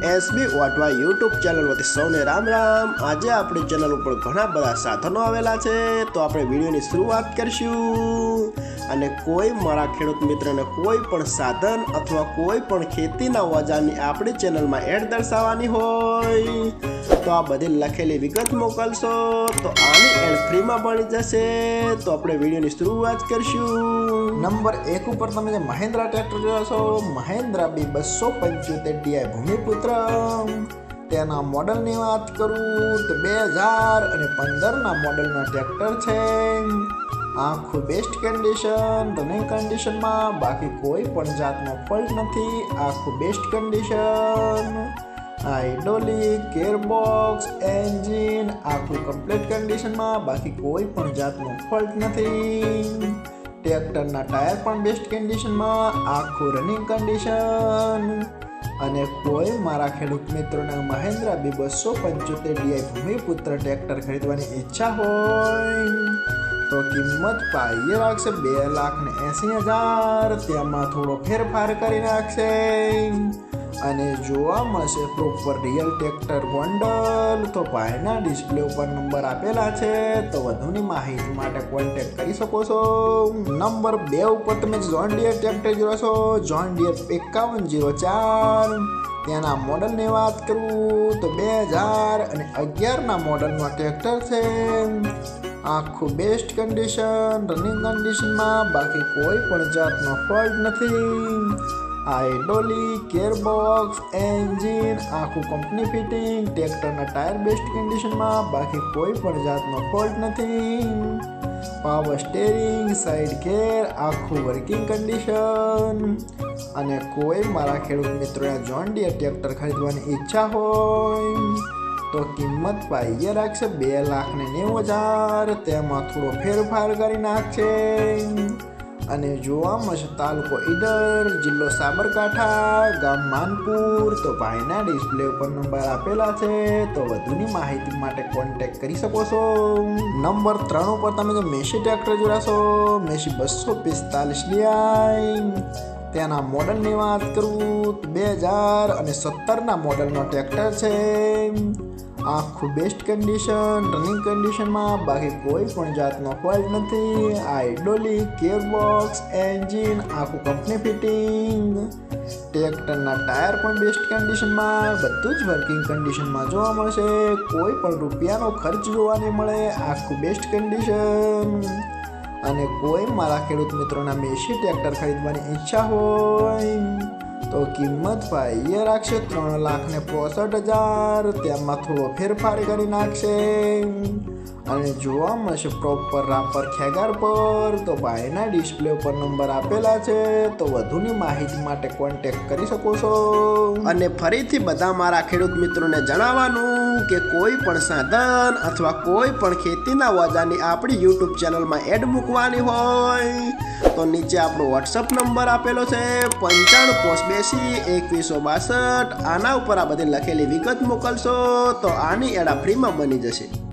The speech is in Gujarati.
એસબી વાટવા યુટ્યુબ ચેનલ વતી સૌને રામ રામ। આજે આપણી ચેનલ ઉપર ઘણા બધા સાધનો આવેલા છે, તો આપણે વિડીયોની શરૂઆત કરીશું। અને કોઈ મારા ખેડૂત મિત્રને કોઈ પણ સાધન અથવા કોઈ પણ ખેતીના ઓજારની આપણી ચેનલમાં એડ દર્શાવવાની હોય તો આ બધી લખેલી વિગત મોકલશો તો આની એડ ફ્રીમાં મળી જશે। તો આપણે વિડીયોની શરૂઆત કરીશું। નંબર 1 ઉપર તમે જે મહિન્દ્રા ટ્રેક્ટર જોયો છો, મહિન્દ્રા B275 ભૂમિપુત્ર, તેના મોડલની વાત કરું તો 2015ના મોડલના ટ્રેક્ટર છે। આખું બેસ્ટ કન્ડિશન, રનિંગ કન્ડિશનમાં, બાકી કોઈ પણ જાતનો ફોલ્ટ નથી। આખું best condition, hydraulic, gearbox, engine આખું કમ્પ્લીટ કન્ડિશનમાં, બાકી કોઈ પણ જાતનો ફોલ્ટ નથી। ટ્રેક્ટરના ટાયર પણ બેસ્ટ કન્ડિશનમાં, આખું રનિંગ કન્ડિશન। અને કોઈ મારા ખેડૂત મિત્રોને મહિન્દ્રા B275 ભૂમિપુત્ર ટ્રેક્ટર ખરીદવાની ઈચ્છા હોય તો કિંમત પાઈએ રાખશે 2,80,000, તેમાં થોડો ફેરફાર કરી નાખશે। અને જોવા મળશે પ્રોપર રિયલ ટ્રેક્ટર ગોંડલ। તો ભાઈના ડિસ્પ્લે ઉપર નંબર આપેલા છે, તો વધુની માહિતી માટે કોન્ટેક્ટ કરી શકો છો। નંબર 2 ઉપર તમે જોન ડિયર ટ્રેક્ટર જોશો છો, જોન ડિયર 5104, તેના મોડલની વાત કરું તો 2011ના મોડલમાં ટ્રેક્ટર છે। આખું બેસ્ટ કન્ડિશન, રનિંગ કન્ડિશનમાં, બાકી કોઈ પણ જાતનો ફોલ્ટ નથી। હાઇડ્રોલિક, ગિયરબોક્સ, એન્જિન આખું કંપની ફિટિંગ। ટ્રેક્ટરના ટાયર બેસ્ટ કન્ડિશનમાં, બાકી કોઈ પણ જાતનો ફોલ્ટ નથી। પાવર સ્ટેરિંગ, સાઇડ ગેર આખું વર્કિંગ કન્ડિશન। અને કોઈ મારા ખેડૂત મિત્રોએ જોન ડિયર ટ્રેક્ટર ખરીદવાની ઈચ્છા હોય તો કિંમત પાઈએ રાખશે 2,90,000, તેમાં થોડો ફેરફાર કરી નાખશે। અને જોવા મળશે તાલુકો ઈડર, જિલ્લો સાબરકાંઠા, ગામ માનપુર। તો ભાઈના ડિસ્પ્લે ઉપર નંબર આપેલા છે, તો વધુની માહિતી માટે કોન્ટેક્ટ કરી શકો છો। નંબર 3 ઉપર તમે જે મેસી ટ્રેક્ટર જોશો, મેસી 245 તેના મોડલની વાત કરું તો 2017ના મોડલનો ટ્રેક્ટર છે। આખું બેસ્ટ કન્ડિશન, રનિંગ કન્ડિશનમાં, બાકી કોઈ પણ જાતનો ફોલ્ટ નથી। હાઇડ્રોલિક, ગિયરબોક્સ, એન્જિન આખું કંપની ફિટિંગ। ટ્રેક્ટરના ટાયર પણ બેસ્ટ કન્ડિશનમાં, બધું જ વર્કિંગ કન્ડિશનમાં જોવા મળશે। કોઈ પણ રૂપિયાનો ખર્ચ જોવા નહીં મળે, આખું બેસ્ટ કન્ડિશન। અને કોઈ મારા ખેડૂત મિત્રોના મેસી ટ્રેક્ટર ખરીદવાની ઈચ્છા હોય તો કિંમત પાઈએ રાખશે 3,65,000, તેમાં થોડો ફેરફાર કરી નાખશે। અને જોવા મળશે પ્રોપર રાપર ખેગાર પર। તો ભાઈના ડિસ્પ્લે ઉપર નંબર આપેલા છે, તો વધુની માહિતી માટે કોન્ટેક્ટ કરી શકો છો। અને ફરીથી બધા મારા ખેડૂત મિત્રોને જણાવવાનું કે કોઈ પણ સાધન અથવા કોઈ પણ ખેતીના ઓજારની આપણી યુટ્યુબ ચેનલમાં એડ મૂકવાની હોય તો નીચે આપણો વોટ્સઅપ નંબર આપેલો છે 95822162। આના ઉપર આ બધી લખેલી વિગત મોકલશો તો આની એડ ફ્રીમાં બની જશે।